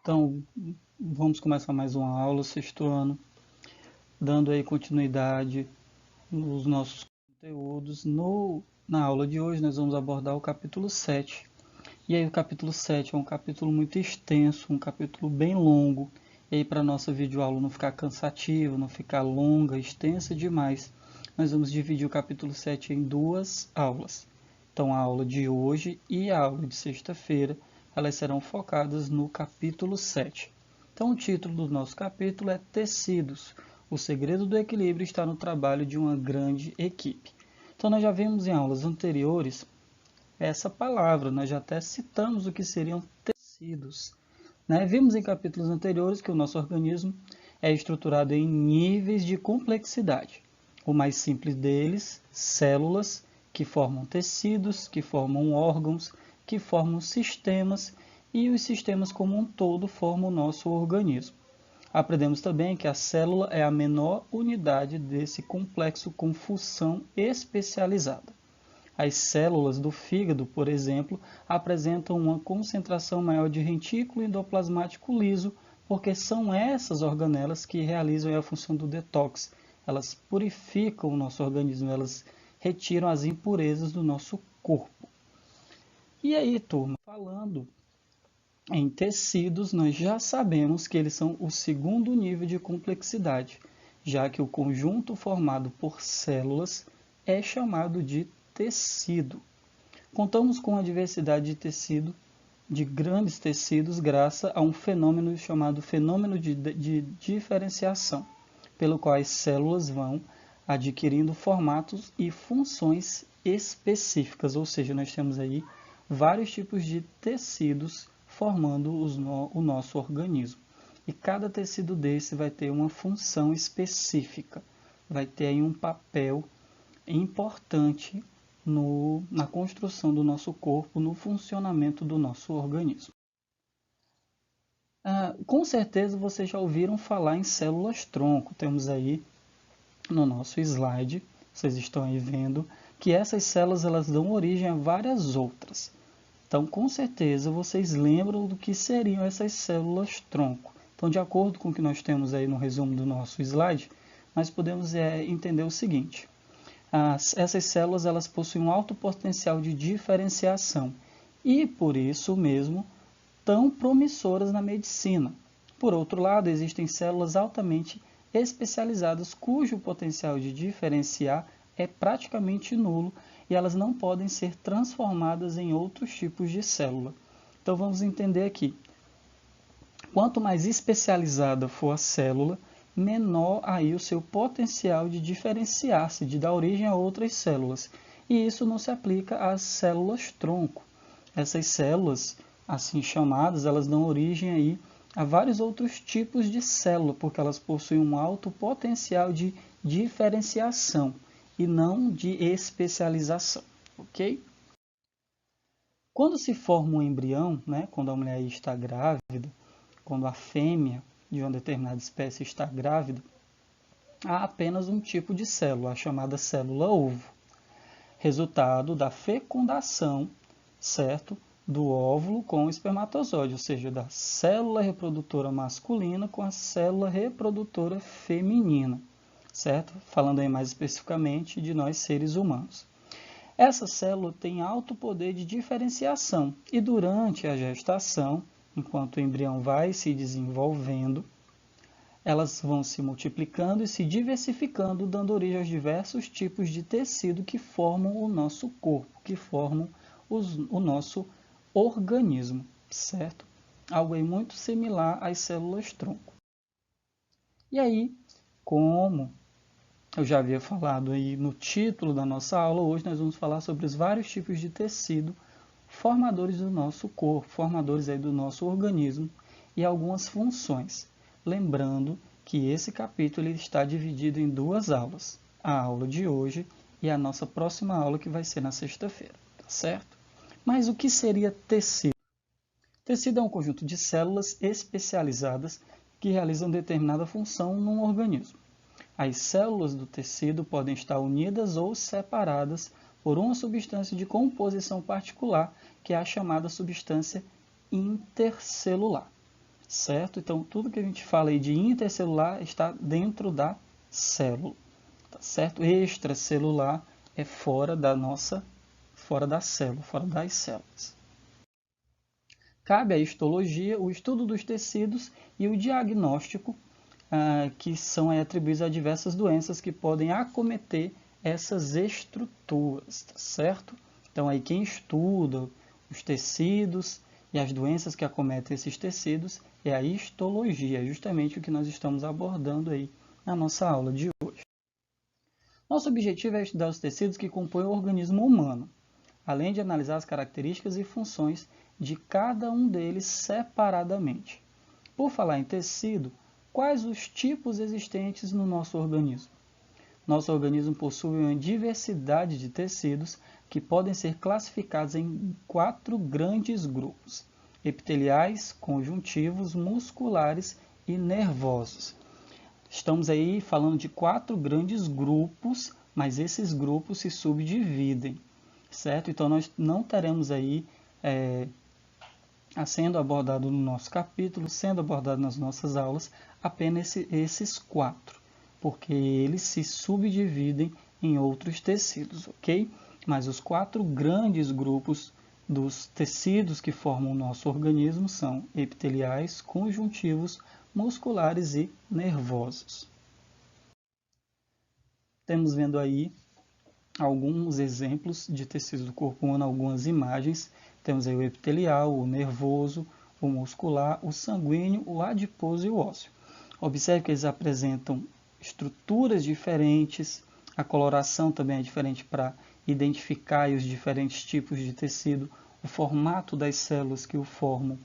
Então, vamos começar mais uma aula, sexto ano, dando aí continuidade nos nossos conteúdos. Na aula de hoje, nós vamos abordar o capítulo 7. E aí, o capítulo 7 é um capítulo muito extenso, um capítulo bem longo. E aí, para a nossa videoaula não ficar cansativa, não ficar longa, extensa demais, nós vamos dividir o capítulo 7 em duas aulas. Então, a aula de hoje e a aula de sexta-feira, elas serão focadas no capítulo 7. Então, o título do nosso capítulo é Tecidos. O segredo do equilíbrio está no trabalho de uma grande equipe. Então, nós já vimos em aulas anteriores essa palavra, nós já até citamos o que seriam tecidos. Vimos em capítulos anteriores que o nosso organismo é estruturado em níveis de complexidade. O mais simples deles, células, que formam tecidos, que formam órgãos, que formam sistemas, e os sistemas como um todo formam o nosso organismo. Aprendemos também que a célula é a menor unidade desse complexo com função especializada. As células do fígado, por exemplo, apresentam uma concentração maior de retículo endoplasmático liso, porque são essas organelas que realizam a função do detox. Elas purificam o nosso organismo, elas retiram as impurezas do nosso corpo. E aí, turma, falando em tecidos, nós já sabemos que eles são o segundo nível de complexidade, já que o conjunto formado por células é chamado de tecido. Contamos com a diversidade de tecido, de grandes tecidos, graças a um fenômeno chamado fenômeno de diferenciação, pelo qual as células vão adquirindo formatos e funções específicas, ou seja, nós temos aí vários tipos de tecidos formando o nosso organismo. E cada tecido desse vai ter uma função específica, vai ter aí um papel importante na construção do nosso corpo, no funcionamento do nosso organismo. Com certeza vocês já ouviram falar em células-tronco. Temos aí no nosso slide, vocês estão aí vendo, que essas células elas dão origem a várias outras. Então, com certeza, vocês lembram do que seriam essas células-tronco. Então, de acordo com o que nós temos aí no resumo do nosso slide, nós podemos entender o seguinte. Essas células elas possuem um alto potencial de diferenciação e, por isso mesmo, tão promissoras na medicina. Por outro lado, existem células altamente especializadas cujo potencial de diferenciar é praticamente nulo e elas não podem ser transformadas em outros tipos de célula. Então vamos entender aqui. Quanto mais especializada for a célula, menor aí o seu potencial de diferenciar-se, de dar origem a outras células. E isso não se aplica às células-tronco. Essas células, assim chamadas, elas dão origem aí a vários outros tipos de célula, porque elas possuem um alto potencial de diferenciação e não de especialização, ok? Quando se forma um embrião, quando a mulher está grávida, quando a fêmea de uma determinada espécie está grávida, há apenas um tipo de célula, a chamada célula-ovo, resultado da fecundação, certo? Do óvulo com o espermatozoide, ou seja, da célula reprodutora masculina com a célula reprodutora feminina, certo? Falando aí mais especificamente de nós seres humanos. Essa célula tem alto poder de diferenciação e durante a gestação, enquanto o embrião vai se desenvolvendo, elas vão se multiplicando e se diversificando, dando origem aos diversos tipos de tecido que formam o nosso corpo, que formam o nosso organismo, certo? Algo aí muito similar às células-tronco. E aí, como eu já havia falado aí no título da nossa aula, hoje nós vamos falar sobre os vários tipos de tecido formadores do nosso corpo, formadores aí do nosso organismo e algumas funções. Lembrando que esse capítulo ele está dividido em duas aulas, a aula de hoje e a nossa próxima aula que vai ser na sexta-feira, tá certo? Mas o que seria tecido? Tecido é um conjunto de células especializadas que realizam determinada função num organismo. As células do tecido podem estar unidas ou separadas por uma substância de composição particular, que é a chamada substância intercelular. certo? Então, tudo que a gente fala aí de intercelular está dentro da célula, tá certo? Extracelular é fora da célula, fora das células. Cabe à histologia o estudo dos tecidos e o diagnóstico, que são atribuídos a diversas doenças que podem acometer essas estruturas, tá certo? Então, aí quem estuda os tecidos e as doenças que acometem esses tecidos é a histologia, justamente o que nós estamos abordando aí na nossa aula de hoje. Nosso objetivo é estudar os tecidos que compõem o organismo humano, além de analisar as características e funções de cada um deles separadamente. Por falar em tecido, quais os tipos existentes no nosso organismo? Nosso organismo possui uma diversidade de tecidos que podem ser classificados em 4 grandes grupos: epiteliais, conjuntivos, musculares e nervosos. Estamos aí falando de 4 grandes grupos, mas esses grupos se subdividem, certo? Então, nós não teremos aí, sendo abordado no nosso capítulo, sendo abordado nas nossas aulas, apenas esses 4, porque eles se subdividem em outros tecidos, ok? Mas os 4 grandes grupos dos tecidos que formam o nosso organismo são epiteliais, conjuntivos, musculares e nervosos. Temos vendo aí alguns exemplos de tecidos do corpo humano, algumas imagens. Temos aí o epitelial, o nervoso, o muscular, o sanguíneo, o adiposo e o ósseo. Observe que eles apresentam estruturas diferentes, a coloração também é diferente para identificar os diferentes tipos de tecido, o formato das células que o formam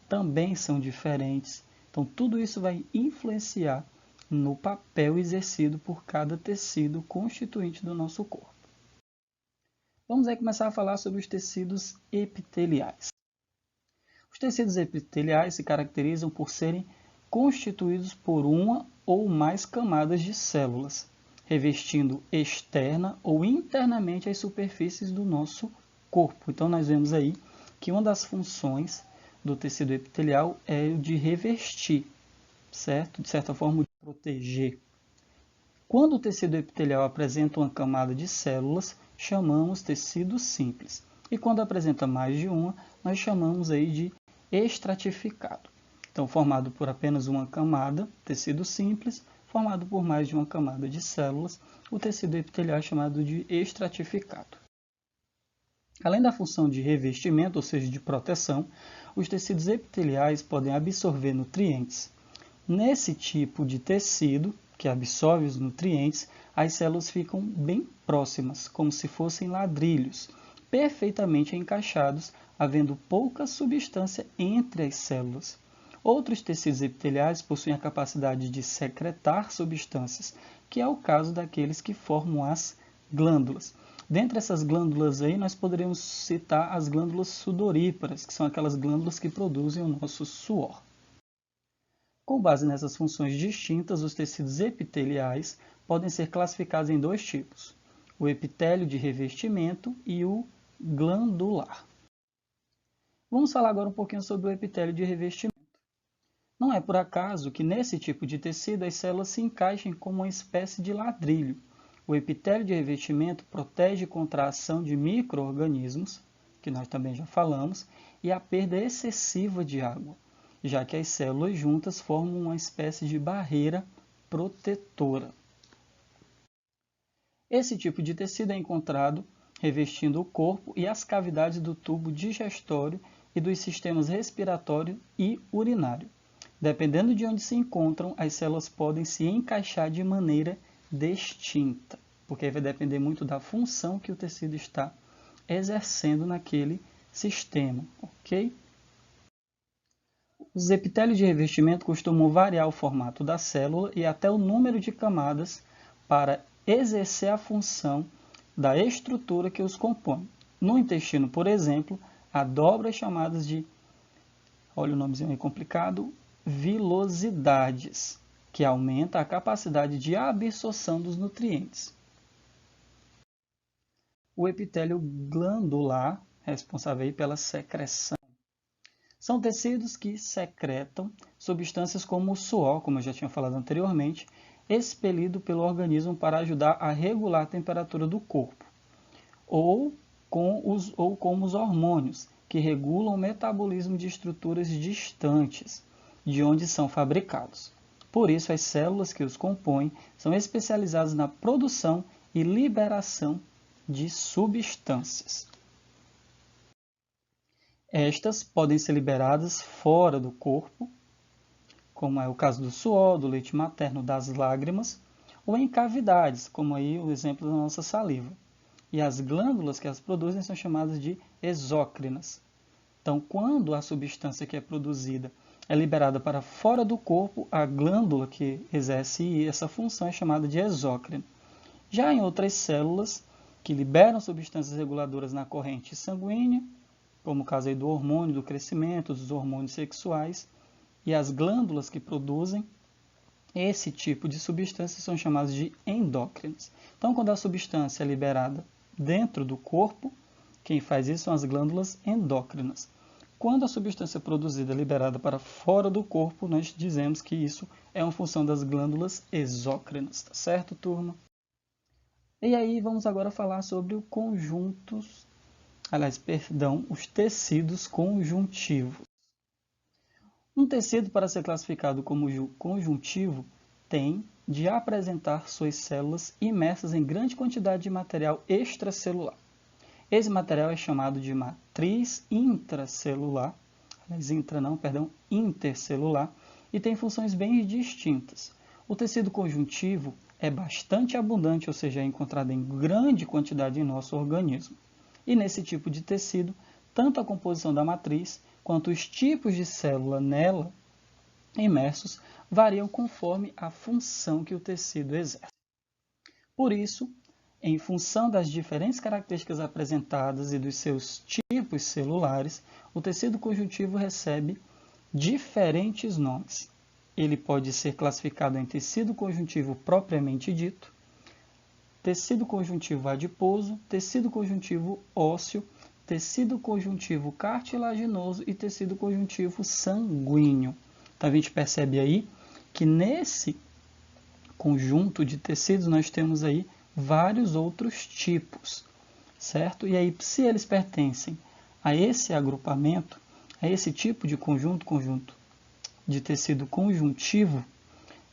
também são diferentes. Então, tudo isso vai influenciar no papel exercido por cada tecido constituinte do nosso corpo. Vamos aí começar a falar sobre os tecidos epiteliais. Os tecidos epiteliais se caracterizam por serem constituídos por uma ou mais camadas de células, revestindo externa ou internamente as superfícies do nosso corpo. Então, nós vemos aí que uma das funções do tecido epitelial é o de revestir, certo? De certa forma, de proteger. Quando o tecido epitelial apresenta uma camada de células, chamamos tecido simples. E quando apresenta mais de uma, nós chamamos aí de estratificado. Então, formado por apenas uma camada, tecido simples, formado por mais de uma camada de células, o tecido epitelial é chamado de estratificado. Além da função de revestimento, ou seja, de proteção, os tecidos epiteliais podem absorver nutrientes. Nesse tipo de tecido, que absorve os nutrientes, as células ficam bem próximas, como se fossem ladrilhos, perfeitamente encaixados, havendo pouca substância entre as células. Outros tecidos epiteliais possuem a capacidade de secretar substâncias, que é o caso daqueles que formam as glândulas. Dentre essas glândulas aí, nós poderíamos citar as glândulas sudoríparas, que são aquelas glândulas que produzem o nosso suor. Com base nessas funções distintas, os tecidos epiteliais podem ser classificados em 2 tipos: o epitélio de revestimento e o glandular. Vamos falar agora um pouquinho sobre o epitélio de revestimento. Não é por acaso que nesse tipo de tecido as células se encaixem como uma espécie de ladrilho. O epitélio de revestimento protege contra a ação de micro-organismos, que nós também já falamos, e a perda excessiva de água, já que as células juntas formam uma espécie de barreira protetora. Esse tipo de tecido é encontrado revestindo o corpo e as cavidades do tubo digestório e dos sistemas respiratório e urinário. Dependendo de onde se encontram, as células podem se encaixar de maneira distinta, porque vai depender muito da função que o tecido está exercendo naquele sistema, ok? Os epitélios de revestimento costumam variar o formato da célula e até o número de camadas para exercer a função da estrutura que os compõe. No intestino, por exemplo, há dobras chamadas de, olha o nomezinho aí complicado, vilosidades, que aumenta a capacidade de absorção dos nutrientes. O epitélio glandular, responsável aí pela secreção. São tecidos que secretam substâncias como o suor, como eu já tinha falado anteriormente, expelido pelo organismo para ajudar a regular a temperatura do corpo, ou como os hormônios, que regulam o metabolismo de estruturas distantes de onde são fabricados. Por isso, as células que os compõem são especializadas na produção e liberação de substâncias. Estas podem ser liberadas fora do corpo, como é o caso do suor, do leite materno, das lágrimas, ou em cavidades, como aí o exemplo da nossa saliva. E as glândulas que as produzem são chamadas de exócrinas. Então, quando a substância que é produzida é liberada para fora do corpo, a glândula que exerce essa função é chamada de exócrina. Já em outras células que liberam substâncias reguladoras na corrente sanguínea, como o caso aí do hormônio do crescimento, dos hormônios sexuais, e as glândulas que produzem esse tipo de substâncias são chamadas de endócrinas. Então, quando a substância é liberada dentro do corpo, quem faz isso são as glândulas endócrinas. Quando a substância é produzida liberada para fora do corpo, nós dizemos que isso é uma função das glândulas exócrinas, tá certo, turma? E aí vamos agora falar sobre os tecidos conjuntivos. Um tecido, para ser classificado como conjuntivo, tem de apresentar suas células imersas em grande quantidade de material extracelular. Esse material é chamado de matriz intracelular, intercelular, e tem funções bem distintas. O tecido conjuntivo é bastante abundante, ou seja, é encontrado em grande quantidade em nosso organismo. E nesse tipo de tecido, tanto a composição da matriz quanto os tipos de célula nela imersos variam conforme a função que o tecido exerce. Por isso, em função das diferentes características apresentadas e dos seus tipos celulares, o tecido conjuntivo recebe diferentes nomes. Ele pode ser classificado em tecido conjuntivo propriamente dito, tecido conjuntivo adiposo, tecido conjuntivo ósseo, tecido conjuntivo cartilaginoso e tecido conjuntivo sanguíneo. Então a gente percebe aí que nesse conjunto de tecidos nós temos aí vários outros tipos, certo? E aí, se eles pertencem a esse agrupamento, a esse tipo de conjunto de tecido conjuntivo,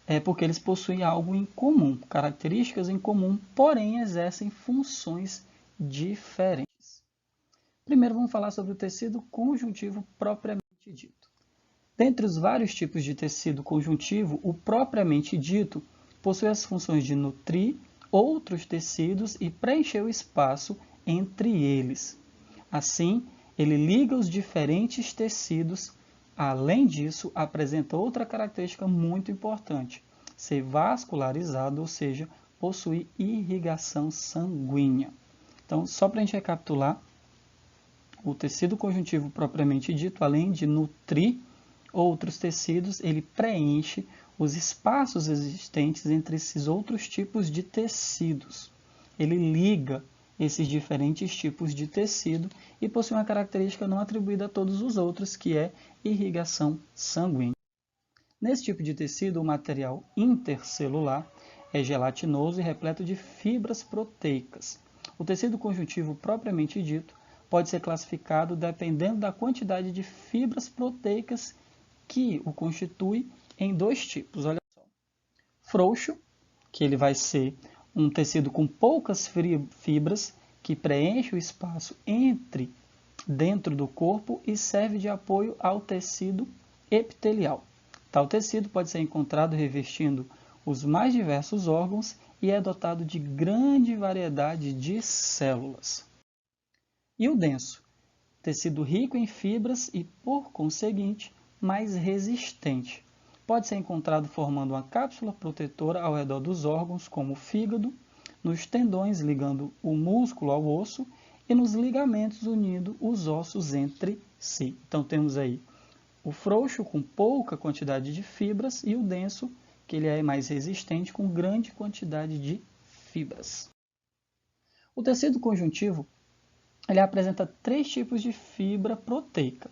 é porque eles possuem algo em comum, características em comum, porém exercem funções diferentes. Primeiro vamos falar sobre o tecido conjuntivo propriamente dito. Dentre os vários tipos de tecido conjuntivo, o propriamente dito possui as funções de nutrir outros tecidos e preencher o espaço entre eles. Assim, ele liga os diferentes tecidos. Além disso, apresenta outra característica muito importante: ser vascularizado, ou seja, possuir irrigação sanguínea. Então, só para a gente recapitular, o tecido conjuntivo propriamente dito, além de nutrir outros tecidos, ele preenche os espaços existentes entre esses outros tipos de tecidos. Ele liga esses diferentes tipos de tecido e possui uma característica não atribuída a todos os outros, que é irrigação sanguínea. Nesse tipo de tecido, o material intercelular é gelatinoso e repleto de fibras proteicas. O tecido conjuntivo propriamente dito pode ser classificado dependendo da quantidade de fibras proteicas que o constitui em dois tipos. Olha só. Frouxo, que ele vai ser um tecido com poucas fibras, que preenche o espaço dentro do corpo e serve de apoio ao tecido epitelial. Tal tecido pode ser encontrado revestindo os mais diversos órgãos e é dotado de grande variedade de células. E o denso, tecido rico em fibras e, por conseguinte, mais resistente. Pode ser encontrado formando uma cápsula protetora ao redor dos órgãos, como o fígado, nos tendões ligando o músculo ao osso e nos ligamentos unindo os ossos entre si. Então temos aí o frouxo com pouca quantidade de fibras e o denso, que ele é mais resistente com grande quantidade de fibras. O tecido conjuntivo ele apresenta três tipos de fibra proteica.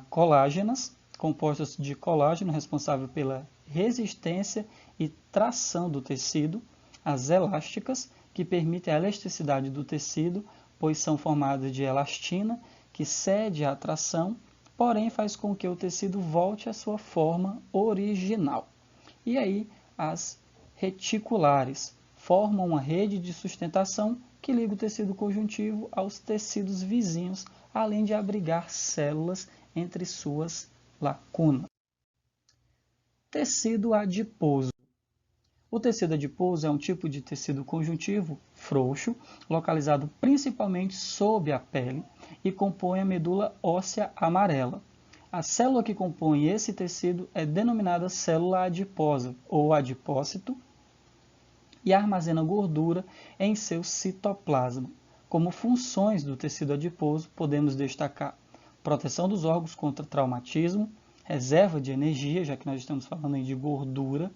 colágenas, compostas de colágeno, responsável pela resistência e tração do tecido, as elásticas, que permitem a elasticidade do tecido, pois são formadas de elastina, que cede à tração, porém faz com que o tecido volte à sua forma original. E aí, as reticulares formam uma rede de sustentação que liga o tecido conjuntivo aos tecidos vizinhos, além de abrigar células entre suas lacunas. Tecido adiposo. O tecido adiposo é um tipo de tecido conjuntivo frouxo, localizado principalmente sob a pele e compõe a medula óssea amarela. A célula que compõe esse tecido é denominada célula adiposa ou adipócito e armazena gordura em seu citoplasma. Como funções do tecido adiposo, podemos destacar proteção dos órgãos contra traumatismo, reserva de energia, já que nós estamos falando aí de gordura,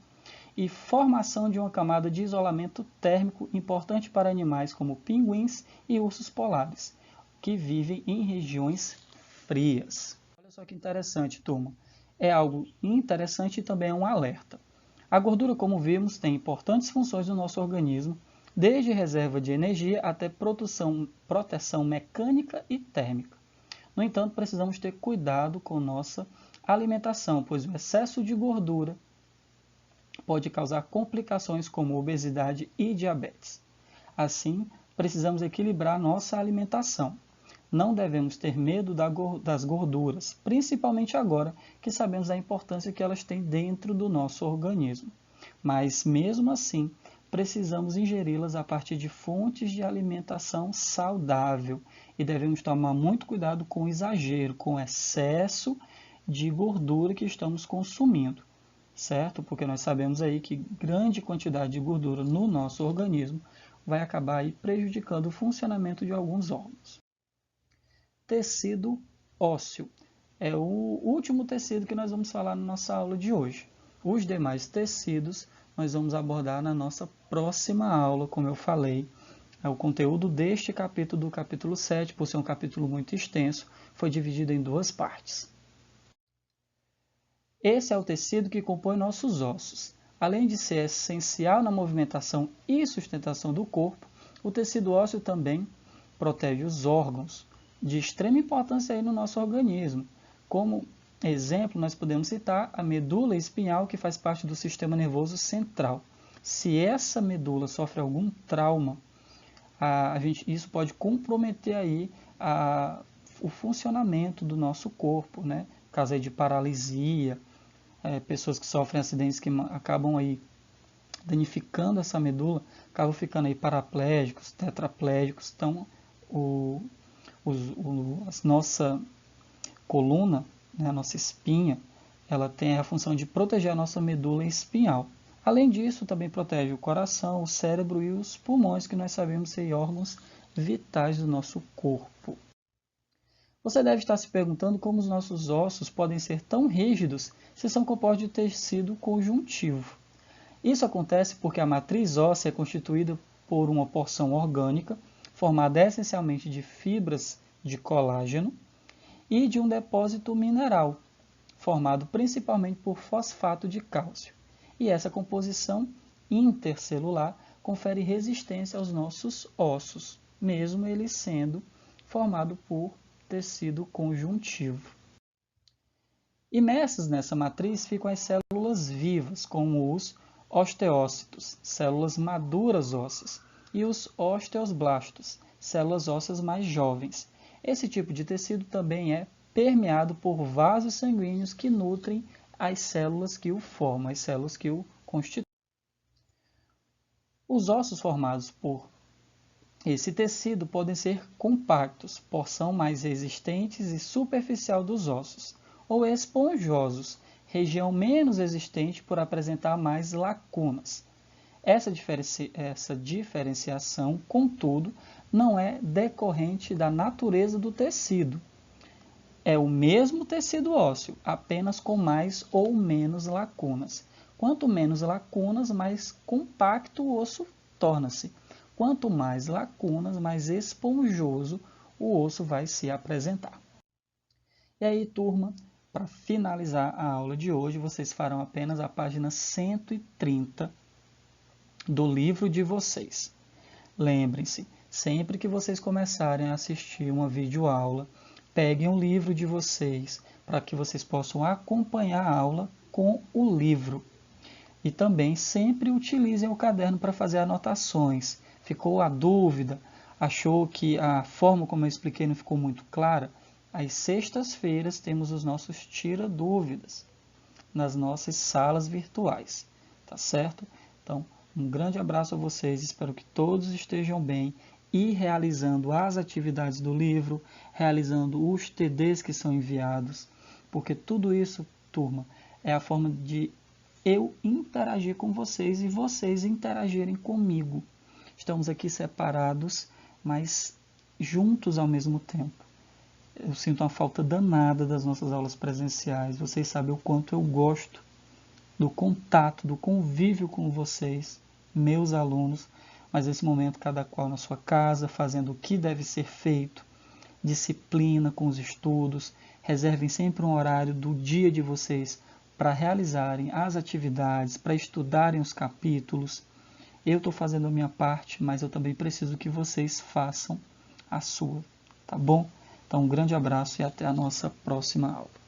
e formação de uma camada de isolamento térmico importante para animais como pinguins e ursos polares, que vivem em regiões frias. Olha só que interessante, turma. É algo interessante e também é um alerta. A gordura, como vimos, tem importantes funções no nosso organismo, desde reserva de energia até proteção mecânica e térmica. No entanto, precisamos ter cuidado com nossa alimentação, pois o excesso de gordura pode causar complicações como obesidade e diabetes. Assim, precisamos equilibrar nossa alimentação. Não devemos ter medo das gorduras, principalmente agora que sabemos a importância que elas têm dentro do nosso organismo. Mas, mesmo assim, precisamos ingeri-las a partir de fontes de alimentação saudável e devemos tomar muito cuidado com o exagero, com o excesso de gordura que estamos consumindo, certo? Porque nós sabemos aí que grande quantidade de gordura no nosso organismo vai acabar aí prejudicando o funcionamento de alguns órgãos. Tecido ósseo é o último tecido que nós vamos falar na nossa aula de hoje. Os demais tecidos nós vamos abordar na nossa próxima aula, como eu falei. O conteúdo deste capítulo, do capítulo 7, por ser um capítulo muito extenso, foi dividido em duas partes. Esse é o tecido que compõe nossos ossos. Além de ser essencial na movimentação e sustentação do corpo, o tecido ósseo também protege os órgãos, de extrema importância aí no nosso organismo. Como exemplo, nós podemos citar a medula espinhal, que faz parte do sistema nervoso central. Se essa medula sofre algum trauma, isso pode comprometer aí o funcionamento do nosso corpo, né? Caso aí de paralisia, pessoas que sofrem acidentes que acabam aí danificando essa medula, acabam ficando aí paraplégicos, tetraplégicos. Então, a nossa coluna, né, a nossa espinha, ela tem a função de proteger a nossa medula espinhal. Além disso, também protege o coração, o cérebro e os pulmões, que nós sabemos ser órgãos vitais do nosso corpo. Você deve estar se perguntando como os nossos ossos podem ser tão rígidos se são compostos de tecido conjuntivo. Isso acontece porque a matriz óssea é constituída por uma porção orgânica, formada essencialmente de fibras de colágeno e de um depósito mineral, formado principalmente por fosfato de cálcio. E essa composição intercelular confere resistência aos nossos ossos, mesmo eles sendo formados por tecido conjuntivo. Imersas nessa matriz ficam as células vivas, como os osteócitos, células maduras ósseas, e os osteoblastos, células ósseas mais jovens. Esse tipo de tecido também é permeado por vasos sanguíneos que nutrem as células que o formam, as células que o constituem. Os ossos formados por esse tecido podem ser compactos, porção mais resistentes e superficial dos ossos, ou esponjosos, região menos resistente por apresentar mais lacunas. Essa diferenciação, contudo, não é decorrente da natureza do tecido. É o mesmo tecido ósseo, apenas com mais ou menos lacunas. Quanto menos lacunas, mais compacto o osso torna-se. Quanto mais lacunas, mais esponjoso o osso vai se apresentar. E aí, turma, para finalizar a aula de hoje, vocês farão apenas a página 130 do livro de vocês. Lembrem-se, sempre que vocês começarem a assistir uma videoaula, peguem o livro de vocês para que vocês possam acompanhar a aula com o livro. E também sempre utilizem o caderno para fazer anotações. Ficou a dúvida? Achou que a forma como eu expliquei não ficou muito clara? Às sextas-feiras temos os nossos tira-dúvidas nas nossas salas virtuais, tá certo? Então, um grande abraço a vocês, espero que todos estejam bem e realizando as atividades do livro, realizando os TDs que são enviados, porque tudo isso, turma, é a forma de eu interagir com vocês e vocês interagirem comigo. Estamos aqui separados, mas juntos ao mesmo tempo. Eu sinto uma falta danada das nossas aulas presenciais. Vocês sabem o quanto eu gosto do contato, do convívio com vocês, meus alunos, mas nesse momento cada qual na sua casa, fazendo o que deve ser feito, disciplina com os estudos, reservem sempre um horário do dia de vocês para realizarem as atividades, para estudarem os capítulos. Eu estou fazendo a minha parte, mas eu também preciso que vocês façam a sua, tá bom? Então, um grande abraço e até a nossa próxima aula.